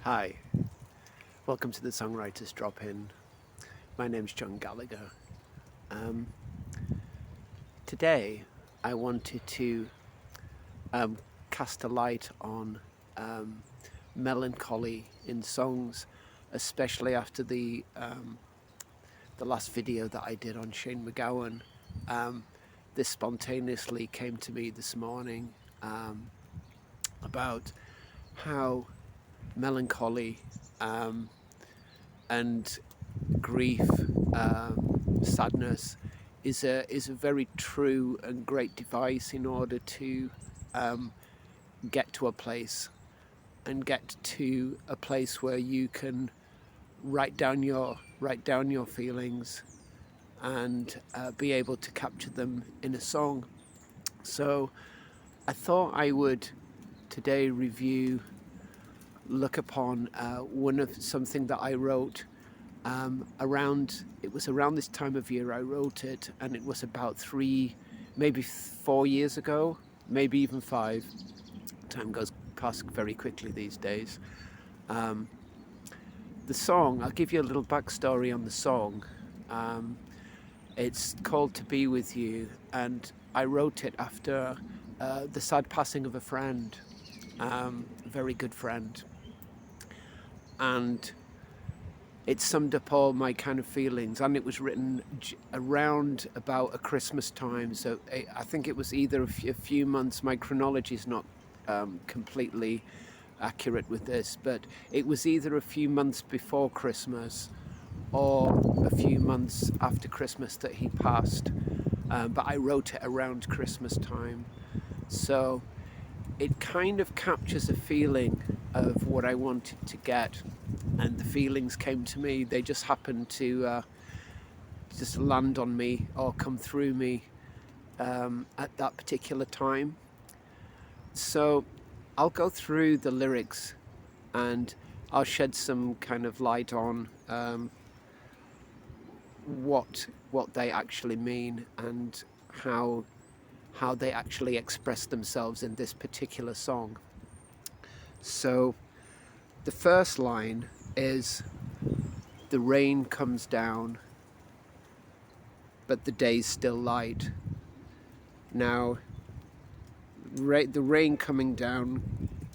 Hi, welcome to the Songwriters Drop-In. My name's John Gallagher. Um, Today, I wanted to um, cast a light on melancholy in songs, especially after the last video that I did on Shane McGowan. This spontaneously came to me this morning about how melancholy and grief, sadness is a very true and great device in order to get to a place and get to a place where you can write down your feelings and be able to capture them in a song. So I thought I would today look upon one of something that I wrote it was around this time of year I wrote it, and it was about maybe 4 years ago, maybe even 5. Time goes past very quickly these days. The song, I'll give you a little backstory on the song. It's called To Be With You, and I wrote it after the sad passing of a friend, a very good friend. And it summed up all my kind of feelings, and it was written around about a Christmas time. So I think it was either a few months. My chronology is not completely accurate with this, but it was either a few months before Christmas or a few months after Christmas that he passed. But I wrote it around Christmas time. So it kind of captures a feeling of what I wanted to get, and the feelings came to me. They just happened to just land on me or come through me at that particular time. So I'll go through the lyrics and I'll shed some kind of light on what they actually mean and how they actually express themselves in this particular song. So the first line is, "The rain comes down, but the day's still light." Now, the rain coming down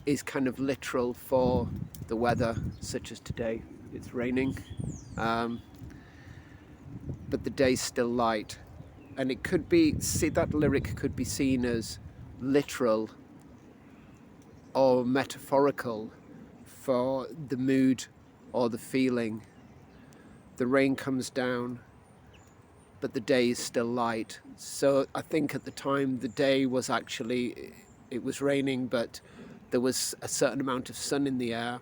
is kind of literal for the weather, such as today. It's raining, but the day's still light. And it could be, that lyric could be seen as literal or metaphorical for the mood or the feeling. The rain comes down, but the day is still light. So I think at the time the day was actually, it was raining, but there was a certain amount of sun in the air.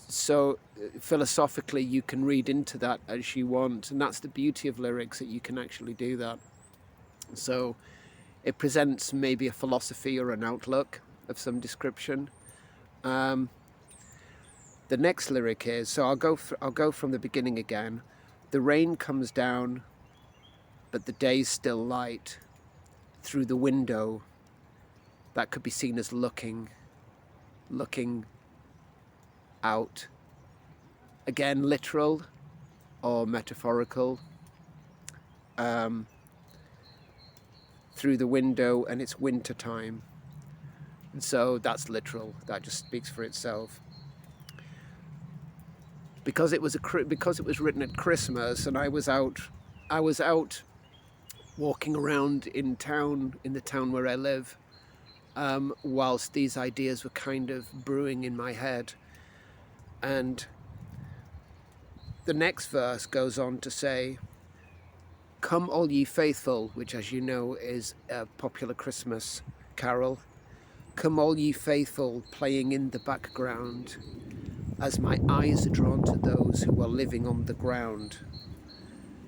So philosophically you can read into that as you want, and that's the beauty of lyrics, that you can actually do that. So it presents maybe a philosophy or an outlook of some description. The next lyric is, so I'll go from the beginning again. "The rain comes down, but the day's still light. Through the window," that could be seen as looking out. Again, literal or metaphorical. Through the window, and it's winter time. And so that's literal. That just speaks for itself. Because it was written at Christmas, and I was out walking around in the town where I live, whilst these ideas were kind of brewing in my head. And the next verse goes on to say, "Come all ye faithful," which, as you know, is a popular Christmas carol. "Come all ye faithful, playing in the background, as my eyes are drawn to those who are living on the ground."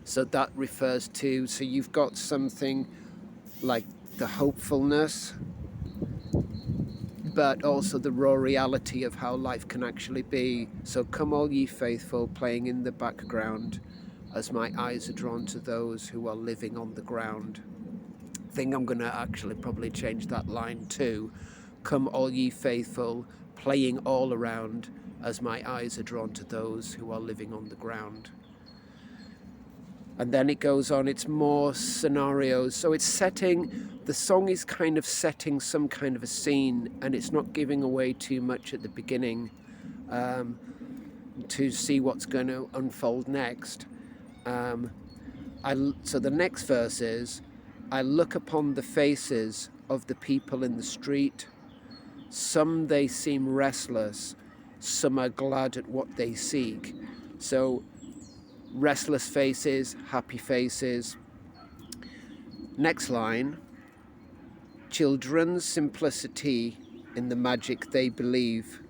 So that refers to, so you've got something like the hopefulness, but also the raw reality of how life can actually be. So, "Come all ye faithful, playing in the background, as my eyes are drawn to those who are living on the ground." I think I'm going to actually probably change that line to, "Come all ye faithful, playing all around as my eyes are drawn to those who are living on the ground. And then it goes on, it's more scenarios. So it's setting, the song is kind of setting some kind of a scene, and it's not giving away too much at the beginning to see what's going to unfold next. So the next verse is, I look upon the faces of the people in the street. Some they seem restless, some are glad at what they seek. So restless faces, happy faces. Next line, children's simplicity in the magic they believe.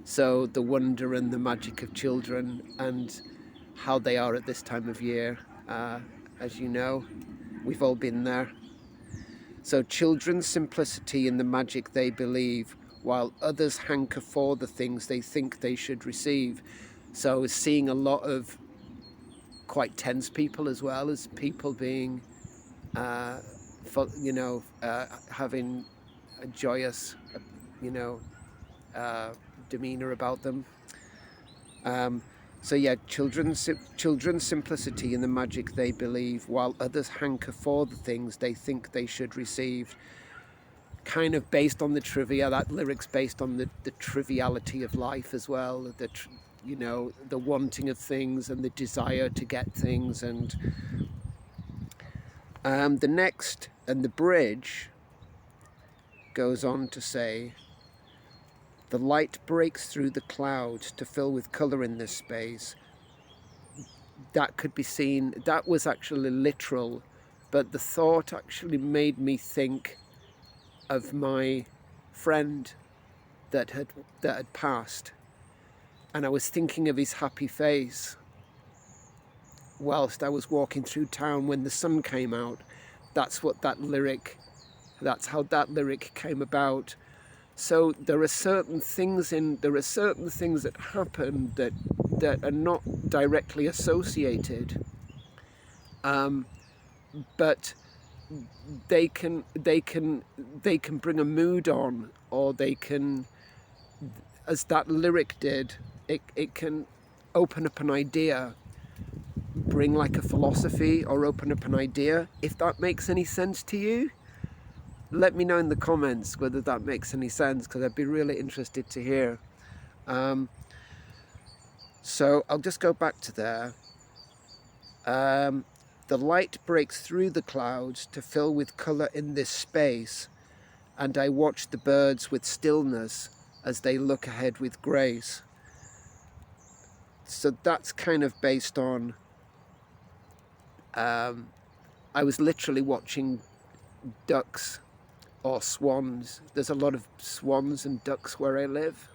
So the wonder and the magic of children and how they are at this time of year. As you know, we've all been there. So children's simplicity in the magic they believe, while others hanker for the things they think they should receive. So seeing a lot of quite tense people, as well as people being, having a joyous, demeanor about them. So yeah, children's simplicity in the magic they believe, while others hanker for the things they think they should receive. Kind of based on the trivia, that lyric's based on the triviality of life as well, the wanting of things and the desire to get things. And the next, and the bridge goes on to say, the light breaks through the clouds to fill with colour in this space. That could be seen, that was actually literal, but the thought actually made me think of my friend that had passed, and I was thinking of his happy face whilst I was walking through town when the sun came out. That's how that lyric came about. So there are certain things that happen that are not directly associated, but they can bring a mood on, or they can, as that lyric did, it can open up an idea, bring like a philosophy, or open up an idea. If that makes any sense to you, let me know in the comments whether that makes any sense, because I'd be really interested to hear. So I'll just go back to there. The light breaks through the clouds to fill with colour in this space, and I watch the birds with stillness as they look ahead with grace. So that's kind of based on, I was literally watching ducks or swans. There's a lot of swans and ducks where I live,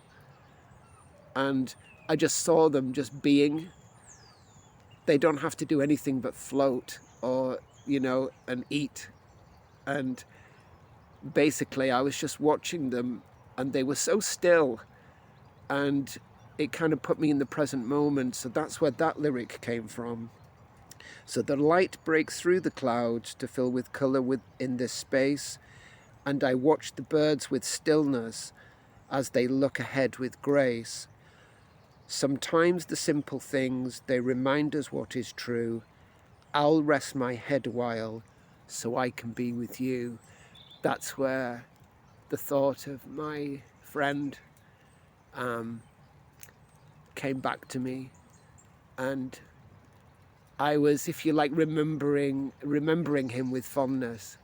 and I just saw them just being. They don't have to do anything but float, or and eat. And basically I was just watching them, and they were so still, and it kind of put me in the present moment. So that's where that lyric came from. So the light breaks through the clouds to fill with colour in this space, and I watch the birds with stillness as they look ahead with grace. Sometimes the simple things, they remind us what is true. I'll rest my head a while so I can be with you. That's where the thought of my friend came back to me, and I was, if you like, remembering him with fondness.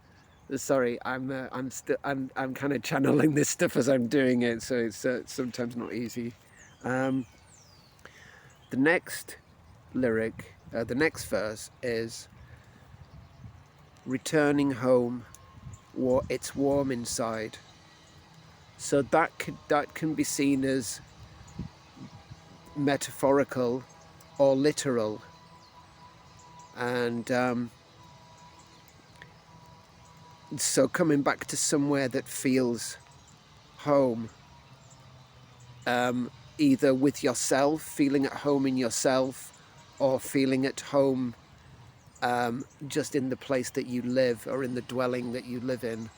Sorry, I'm kind of channeling this stuff as I'm doing it, so it's sometimes not easy. The next lyric, the next verse is, returning home, it's warm inside. So that can be seen as metaphorical or literal. And so coming back to somewhere that feels home, either with yourself, feeling at home in yourself, or feeling at home just in the place that you live, or in the dwelling that you live in.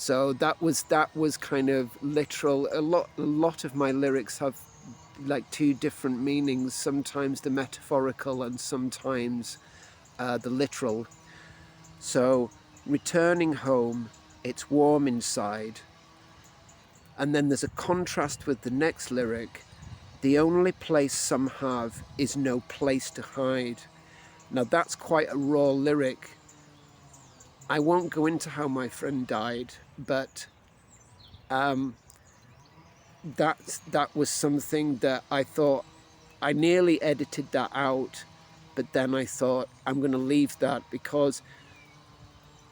So that was kind of literal. A lot of my lyrics have like two different meanings, sometimes the metaphorical and sometimes the literal. So returning home, it's warm inside. And then there's a contrast with the next lyric. The only place some have is no place to hide. Now that's quite a raw lyric. I won't go into how my friend died, but that was something that I thought, I nearly edited that out, but then I thought I'm going to leave that because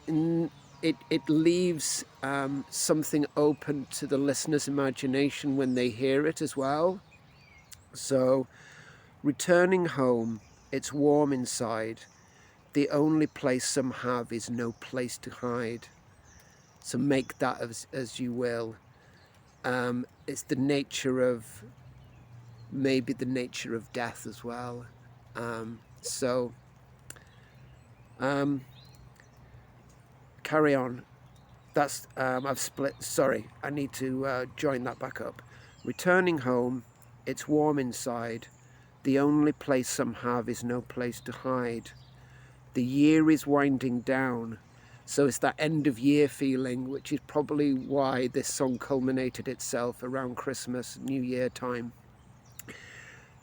it leaves something open to the listener's imagination when they hear it as well. So, returning home, it's warm inside. The only place some have is no place to hide. So make that as you will. It's the nature of, maybe the nature of death as well. So carry on. That's I've split. Sorry, I need to join that back up. Returning home, it's warm inside. The only place some have is no place to hide. The year is winding down. So it's that end of year feeling, which is probably why this song culminated itself around Christmas, New Year time.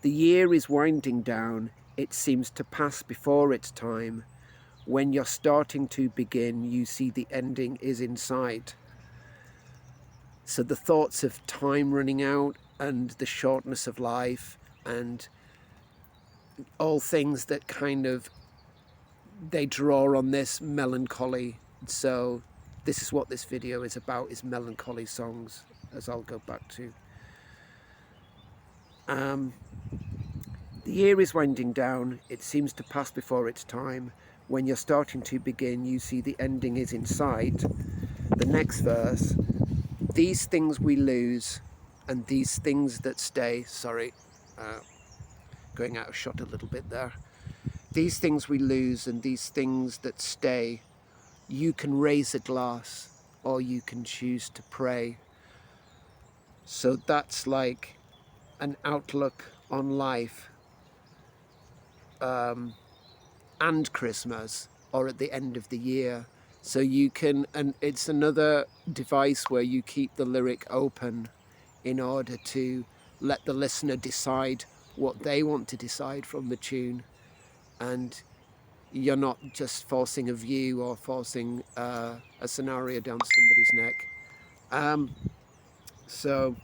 The year is winding down. It seems to pass before its time. When you're starting to begin, you see the ending is in sight. So the thoughts of time running out and the shortness of life and all things that kind of, they draw on this melancholy. So this is what this video is about, is melancholy songs, as I'll go back to. The year is winding down. It seems to pass before its time. When you're starting to begin, you see the ending is in sight. The next verse, these things we lose and these things that stay. Sorry, going out of shot a little bit there. These things we lose and these things that stay. You can raise a glass or you can choose to pray. So that's like an outlook on life and Christmas, or at the end of the year. So you can, and it's another device where you keep the lyric open in order to let the listener decide what they want to decide from the tune. And you're not just forcing a view or forcing a scenario down somebody's neck. So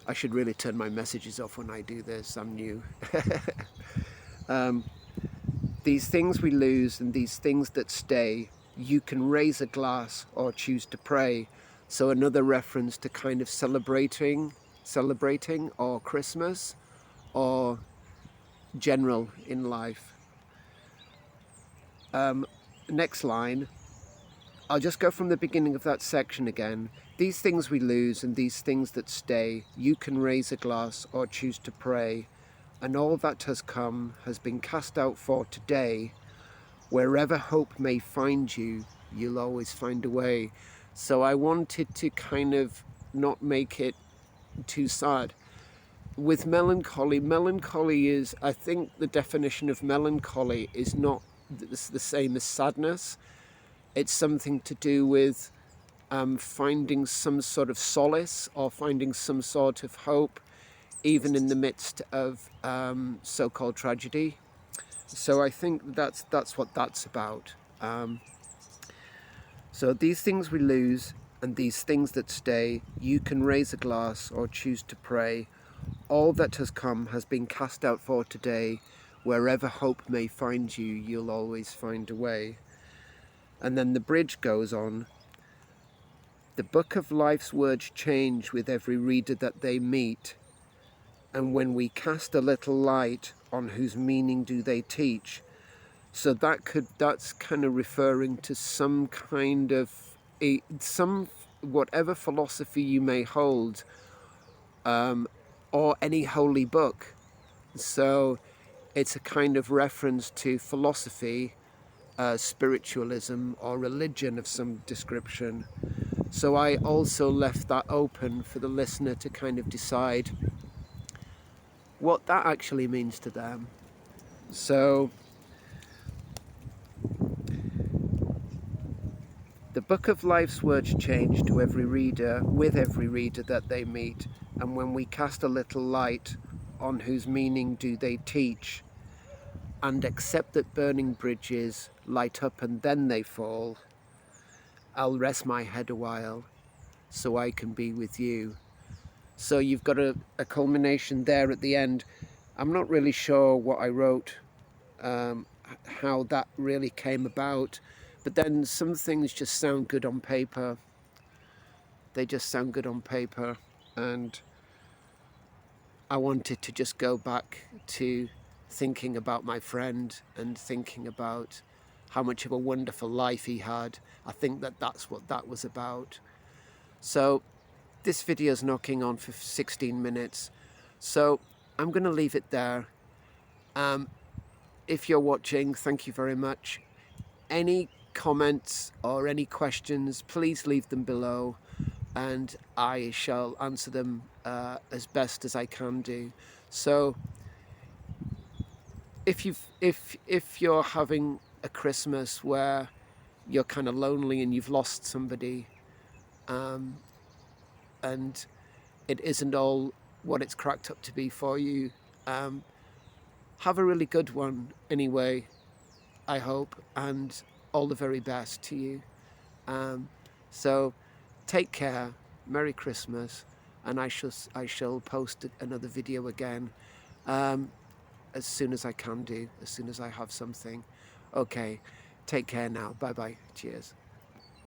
I should really turn my messages off when I do this. I'm new. These things we lose and these things that stay, you can raise a glass or choose to pray. So another reference to kind of celebrating or Christmas or general in life. Next line, I'll just go from the beginning of that section again. These things we lose and these things that stay, you can raise a glass or choose to pray. And all that has come has been cast out for today. Wherever hope may find you, you'll always find a way. So I wanted to kind of not make it too sad. With melancholy is, I think the definition of melancholy is not the same as sadness. It's something to do with finding some sort of solace or finding some sort of hope, even in the midst of so-called tragedy. So I think that's what that's about. So these things we lose and these things that stay, you can raise a glass or choose to pray. All that has come has been cast out for today. Wherever hope may find you, you'll always find a way. And then the bridge goes on. The book of life's words change with every reader that they meet. And when we cast a little light on whose meaning do they teach. So that's kind of referring to some kind of whatever philosophy you may hold, or any holy book. So it's a kind of reference to philosophy, spiritualism or religion of some description. So I also left that open for the listener to kind of decide what that actually means to them. So the book of life's words change to every reader, with every reader that they meet, and when we cast a little light on whose meaning do they teach, and accept that burning bridges light up and then they fall, I'll rest my head a while so I can be with you. So you've got a culmination there at the end. I'm not really sure what I wrote, how that really came about, but then some things just sound good on paper. They just sound good on paper, and I wanted to just go back to thinking about my friend and thinking about how much of a wonderful life he had. I think that that's what that was about. So this video is knocking on for 16 minutes, so I'm going to leave it there. If you're watching, thank you very much. Any comments or any questions, please leave them below, and I shall answer them as best as I can do. So if you're having a Christmas where you're kind of lonely and you've lost somebody, and it isn't all what it's cracked up to be for you, have a really good one anyway, I hope, and all the very best to you. So take care, Merry Christmas, and I shall post another video again as soon as I can do, as soon as I have something. Okay, take care now. Bye bye. Cheers.